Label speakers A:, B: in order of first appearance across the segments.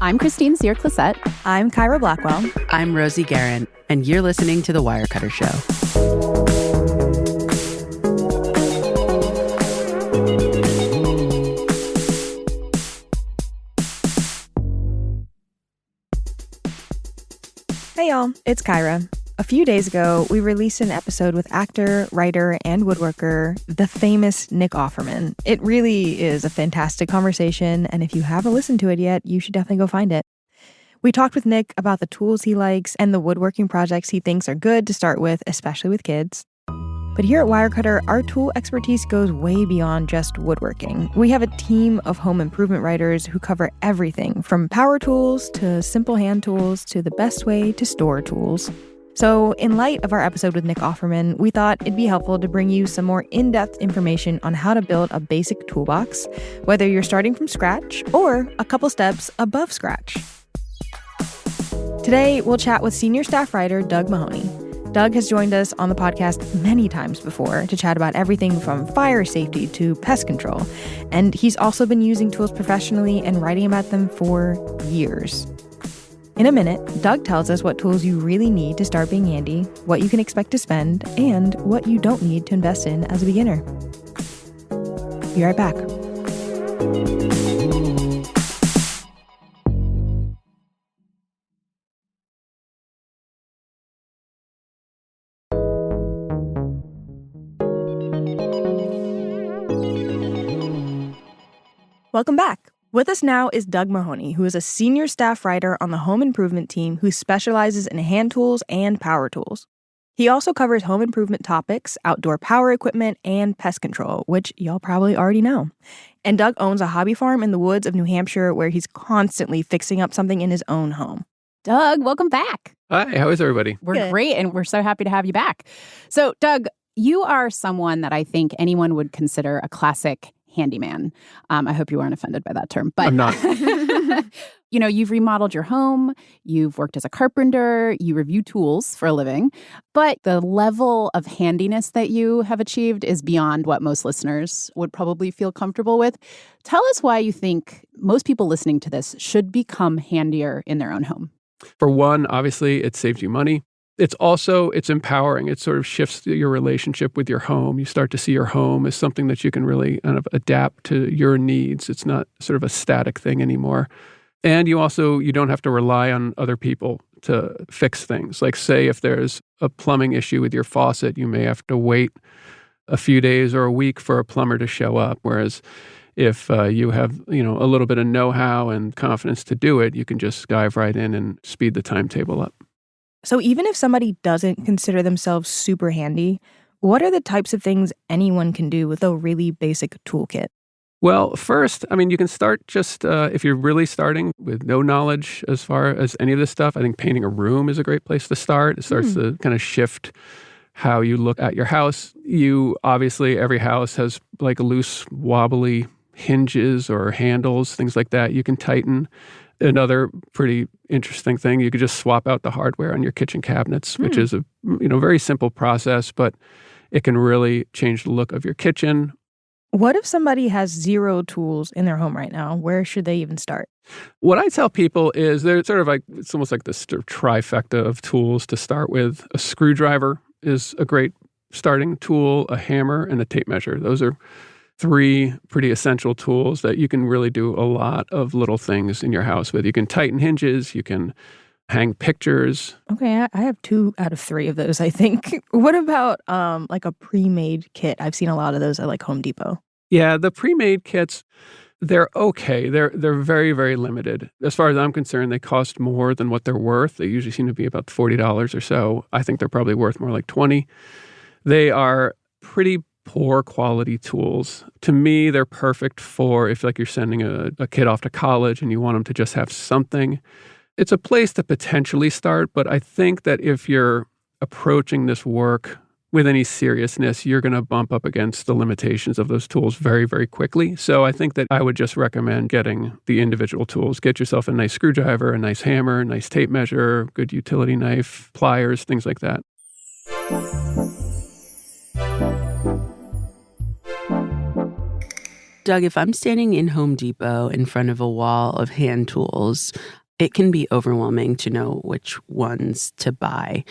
A: I'm Christine Sear-Clisette.
B: I'm Kyra Blackwell.
C: I'm Rosie Guerin, and you're listening to The Wirecutter Show.
B: Hey y'all, it's Kyra. A few days ago, we released an episode with actor, writer, and woodworker, the famous Nick Offerman. It really is a fantastic conversation, and if you haven't listened to it yet, you should definitely go find it. We talked with Nick about the tools he likes and the woodworking projects he thinks are good to start with, especially with kids. But here at Wirecutter, our tool expertise goes way beyond just woodworking. We have a team of home improvement writers who cover everything from power tools to simple hand tools to the best way to store tools. So in light of our episode with Nick Offerman, we thought it'd be helpful to bring you some more in-depth information on how to build a basic toolbox, whether you're starting from scratch or a couple steps above scratch. Today, we'll chat with senior staff writer Doug Mahoney. Doug has joined us on the podcast many times before to chat about everything from fire safety to pest control. And he's also been using tools professionally and writing about them for years. In a minute, Doug tells us what tools you really need to start being handy, what you can expect to spend, and what you don't need to invest in as a beginner. Be right back. Welcome back. With us now is Doug Mahoney, who is a senior staff writer on the home improvement team who specializes in hand tools and power tools. He also covers home improvement topics, outdoor power equipment, and pest control, which y'all probably already know. And Doug owns a hobby farm in the woods of New Hampshire where he's constantly fixing up something in his own home.
A: Doug, welcome back.
D: Hi, how is everybody?
A: We're
B: Good.
A: Great, and we're so happy to have you back. So, Doug, you are someone that I think anyone would consider a classic handyman. I hope you aren't offended by that term. But
D: I'm not.
A: You know, you've remodeled your home, you've worked as a carpenter, you review tools for a living, but the level of handiness that you have achieved is beyond what most listeners would probably feel comfortable with. Tell us why you think most people listening to this should become handier in their own home.
D: For one, obviously, it saves you money. It's empowering. It sort of shifts your relationship with your home. You start to see your home as something that you can really kind of adapt to your needs. It's not sort of a static thing anymore. And you don't have to rely on other people to fix things. Like say if there's a plumbing issue with your faucet, you may have to wait a few days or a week for a plumber to show up. Whereas if you have, a little bit of know-how and confidence to do it, you can just dive right in and speed the timetable up.
B: So even if somebody doesn't consider themselves super handy, what are the types of things anyone can do with a really basic toolkit?
D: Well, first, you can start just if you're really starting with no knowledge as far as any of this stuff. I think painting a room is a great place to start. It starts to kind of shift how you look at your house. Obviously, every house has like loose, wobbly hinges or handles, things like that you can tighten. Another pretty interesting thing, you could just swap out the hardware on your kitchen cabinets, which is a very simple process, but it can really change the look of your kitchen.
B: What if somebody has zero tools in their home right now? Where should they even start?
D: What I tell people is there's sort of like, it's almost like this trifecta of tools to start with. A screwdriver is a great starting tool, a hammer, and a tape measure. Those are three pretty essential tools that you can really do a lot of little things in your house with. You can tighten hinges, you can hang pictures.
B: Okay, I have 2 out of 3 of those, I think. What about like a pre-made kit? I've seen a lot of those at like Home Depot.
D: Yeah, the pre-made kits, they're okay. They're very, very limited. As far as I'm concerned, they cost more than what they're worth. They usually seem to be about $40 or so. I think they're probably worth more like $20. They are pretty poor quality tools. To me, they're perfect for if like you're sending a kid off to college and you want them to just have something. It's a place to potentially start, but I think that if you're approaching this work with any seriousness, you're going to bump up against the limitations of those tools very, very quickly. So I think that I would just recommend getting the individual tools. Get yourself a nice screwdriver, a nice hammer, a nice tape measure, good utility knife, pliers, things like that.
C: Doug, if I'm standing in Home Depot in front of a wall of hand tools, it can be overwhelming to know which ones to buy.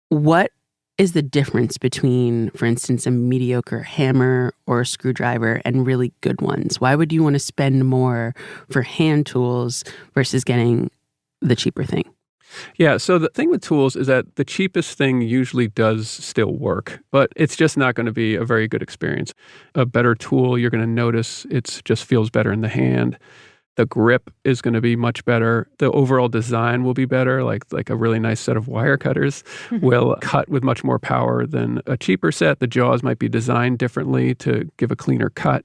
C: What is the difference between, for instance, a mediocre hammer or a screwdriver and really good ones? Why would you want to spend more for hand tools versus getting the cheaper thing?
D: Yeah, so the thing with tools is that the cheapest thing usually does still work, but it's just not going to be a very good experience. A better tool, you're going to notice it just feels better in the hand. The grip is going to be much better. The overall design will be better, like a really nice set of wire cutters will cut with much more power than a cheaper set. The jaws might be designed differently to give a cleaner cut.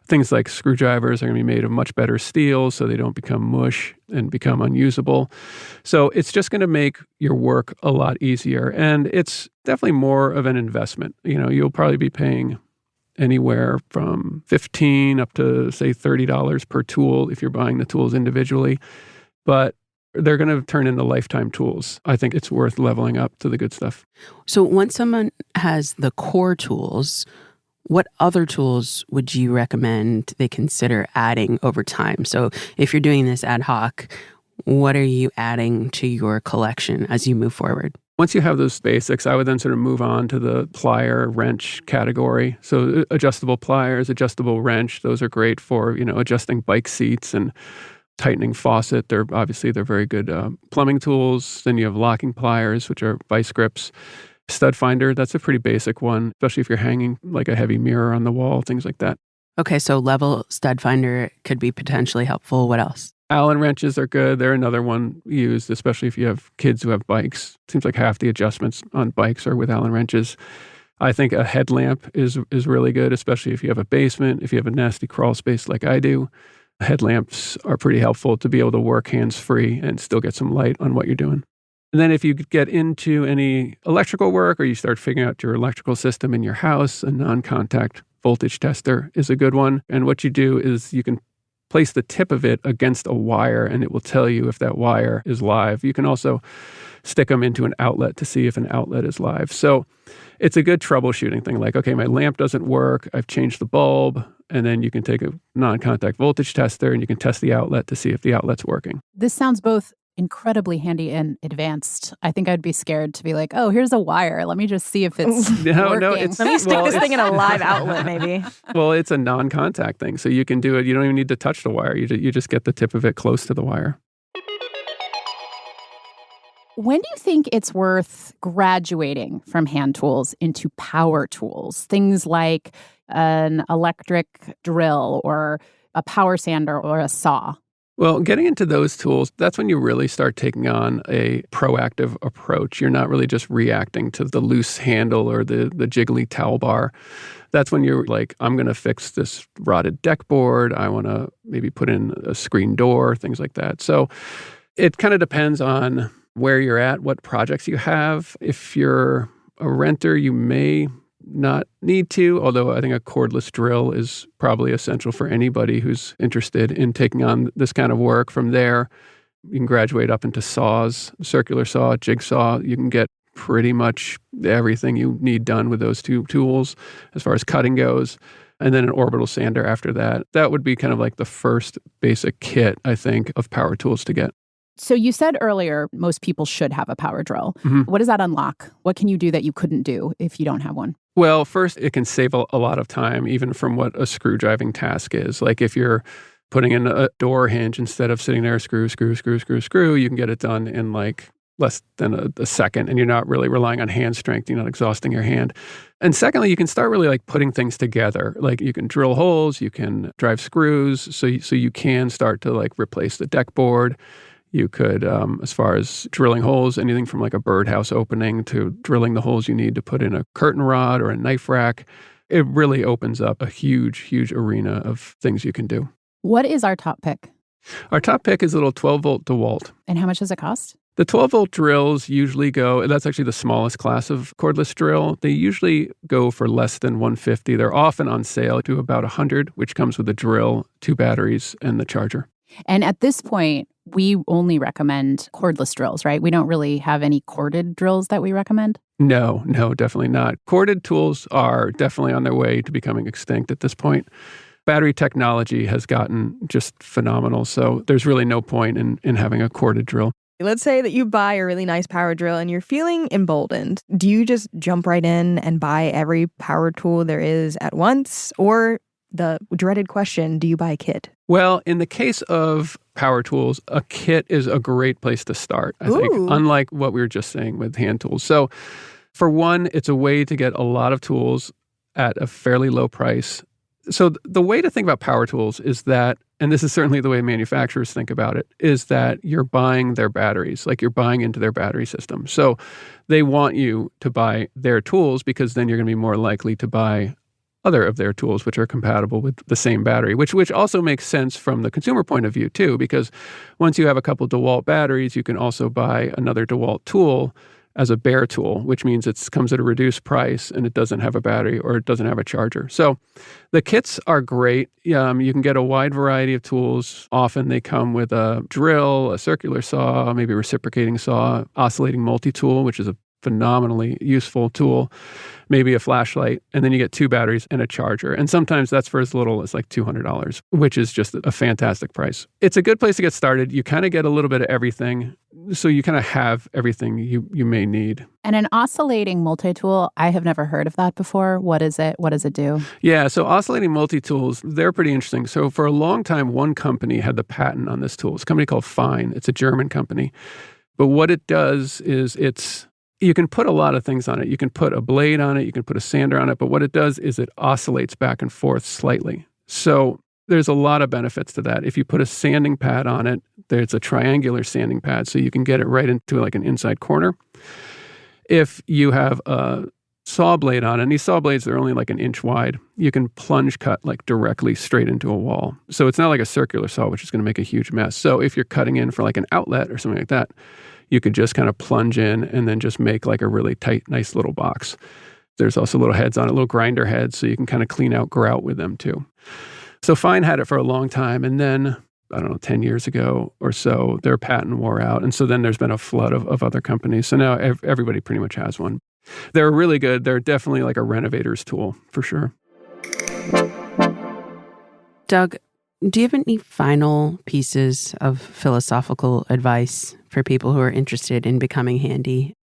D: Things like screwdrivers are going to be made of much better steel so they don't become mush and become unusable. So it's just going to make your work a lot easier. And it's definitely more of an investment. You'll probably be paying anywhere from $15 up to, say, $30 per tool if you're buying the tools individually. But they're going to turn into lifetime tools. I think it's worth leveling up to the good stuff.
C: So once someone has the core tools, what other tools would you recommend they consider adding over time? So if you're doing this ad hoc, what are you adding to your collection as you move forward?
D: Once you have those basics, I would then sort of move on to the plier wrench category. So adjustable pliers, adjustable wrench, those are great for, adjusting bike seats and tightening faucet. They're very good plumbing tools. Then you have locking pliers, which are vice grips. Stud finder, that's a pretty basic one, especially if you're hanging like a heavy mirror on the wall, things like that.
C: Okay, so level stud finder could be potentially helpful. What else?
D: Allen wrenches are good. They're another one used, especially if you have kids who have bikes. Seems like half the adjustments on bikes are with Allen wrenches. I think a headlamp is really good, especially if you have a basement, if you have a nasty crawl space like I do. Headlamps are pretty helpful to be able to work hands-free and still get some light on what you're doing. And then if you get into any electrical work or you start figuring out your electrical system in your house, a non-contact voltage tester is a good one. And what you do is you can place the tip of it against a wire and it will tell you if that wire is live. You can also stick them into an outlet to see if an outlet is live. So it's a good troubleshooting thing. Like, okay, my lamp doesn't work. I've changed the bulb. And then you can take a non-contact voltage tester and you can test the outlet to see if the outlet's working.
A: This sounds both incredibly handy and advanced. I think I'd be scared to be like, oh, here's a wire. Let me just see if it's working.
B: Let me stick this thing in a live outlet, maybe.
D: Well, it's a non-contact thing, so you can do it. You don't even need to touch the wire. You just get the tip of it close to the wire.
A: When do you think it's worth graduating from hand tools into power tools? Things like an electric drill or a power sander or a saw?
D: Well, getting into those tools, that's when you really start taking on a proactive approach. You're not really just reacting to the loose handle or the jiggly towel bar. That's when you're like, I'm going to fix this rotted deck board. I want to maybe put in a screen door, things like that. So it kind of depends on where you're at, what projects you have. If you're a renter, you may not need to, although I think a cordless drill is probably essential for anybody who's interested in taking on this kind of work. From there, you can graduate up into saws, circular saw, jigsaw. You can get pretty much everything you need done with those two tools as far as cutting goes. And then an orbital sander after that. That would be kind of like the first basic kit, I think, of power tools to get.
A: So you said earlier, most people should have a power drill.
D: Mm-hmm.
A: What does that unlock? What can you do that you couldn't do if you don't have one?
D: Well, first, it can save a lot of time, even from what a screw driving task is. Like if you're putting in a door hinge instead of sitting there, screw, you can get it done in like less than a second, and you're not really relying on hand strength. You're not exhausting your hand. And secondly, you can start really like putting things together. Like you can drill holes, you can drive screws, so you can start to like replace the deck board. You could, as far as drilling holes, anything from like a birdhouse opening to drilling the holes you need to put in a curtain rod or a knife rack. It really opens up a huge, huge arena of things you can do.
A: What is our top pick?
D: Our top pick is a little 12-volt DeWalt.
A: And how much does it cost?
D: The 12-volt drills usually go, that's actually the smallest class of cordless drill. They usually go for less than $150. They're often on sale to about $100, which comes with the drill, 2 batteries, and the charger.
A: And at this point, we only recommend cordless drills, right? We don't really have any corded drills that we recommend?
D: No, definitely not. Corded tools are definitely on their way to becoming extinct at this point. Battery technology has gotten just phenomenal. So there's really no point in having a corded drill.
B: Let's say that you buy a really nice power drill and you're feeling emboldened. Do you just jump right in and buy every power tool there is at once? Or the dreaded question, do you buy a kit?
D: Well, in the case of power tools, a kit is a great place to start, I think, unlike what we were just saying with hand tools. So for one, it's a way to get a lot of tools at a fairly low price. So the way to think about power tools is that, and this is certainly the way manufacturers think about it, is that you're buying their batteries, like you're buying into their battery system. So they want you to buy their tools because then you're going to be more likely to buy other of their tools, which are compatible with the same battery, which also makes sense from the consumer point of view too, because once you have a couple DeWalt batteries, you can also buy another DeWalt tool as a bare tool, which means it comes at a reduced price and it doesn't have a battery or it doesn't have a charger. So the kits are great. You can get a wide variety of tools. Often they come with a drill, a circular saw, maybe a reciprocating saw, oscillating multi-tool, which is a phenomenally useful tool, maybe a flashlight, and then you get 2 batteries and a charger. And sometimes that's for as little as like $200, which is just a fantastic price. It's a good place to get started. You kind of get a little bit of everything. So you kind of have everything you may need.
A: And an oscillating multi-tool, I have never heard of that before. What is it? What does it do?
D: Yeah, so oscillating multi-tools, they're pretty interesting. So for a long time, one company had the patent on this tool. It's a company called Fine. It's a German company. But what it does is you can put a lot of things on it. You can put a blade on it. You can put a sander on it. But what it does is it oscillates back and forth slightly. So there's a lot of benefits to that. If you put a sanding pad on it, there's a triangular sanding pad, so you can get it right into like an inside corner. If you have a saw blade on it, and these saw blades, they're only like an inch wide, you can plunge cut like directly straight into a wall. So it's not like a circular saw, which is going to make a huge mess. So if you're cutting in for like an outlet or something like that, you could just kind of plunge in and then just make like a really tight, nice little box. There's also little heads on it, little grinder heads, so you can kind of clean out grout with them too. So Fine had it for a long time, and then, 10 years ago or so, their patent wore out. And so then there's been a flood of other companies. So now everybody pretty much has one. They're really good. They're definitely like a renovator's tool, for sure.
C: Doug, do you have any final pieces of philosophical advice for people who are interested in becoming handy?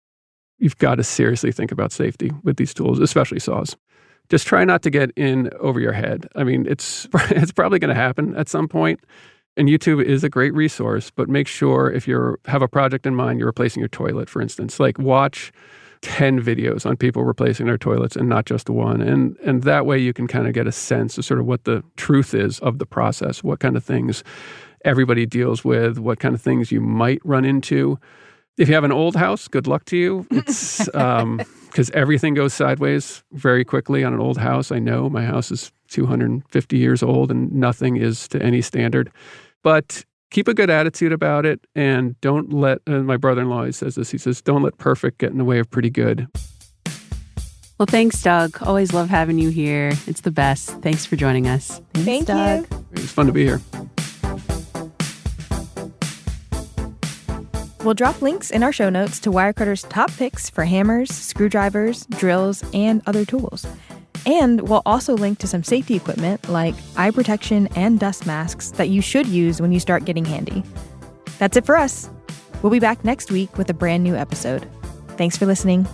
D: You've got to seriously think about safety with these tools, especially saws. Just try not to get in over your head. I mean, it's probably going to happen at some point. And YouTube is a great resource, but make sure if you have a project in mind, you're replacing your toilet, for instance, like watch 10 videos on people replacing their toilets and not just one. And that way you can kind of get a sense of sort of what the truth is of the process, what kind of things everybody deals with, what kind of things you might run into. If you have an old house, good luck to you. It's because everything goes sideways very quickly on an old house. I know my house is 250 years old and nothing is to any standard. But keep a good attitude about it and don't let, my brother-in-law always says this, he says, don't let perfect get in the way of pretty good.
C: Well, thanks, Doug. Always love having you here. It's the best. Thanks for joining us.
B: Thanks, Doug.
D: It was fun to be here.
B: We'll drop links in our show notes to Wirecutter's top picks for hammers, screwdrivers, drills, and other tools. And we'll also link to some safety equipment like eye protection and dust masks that you should use when you start getting handy. That's it for us. We'll be back next week with a brand new episode. Thanks for listening.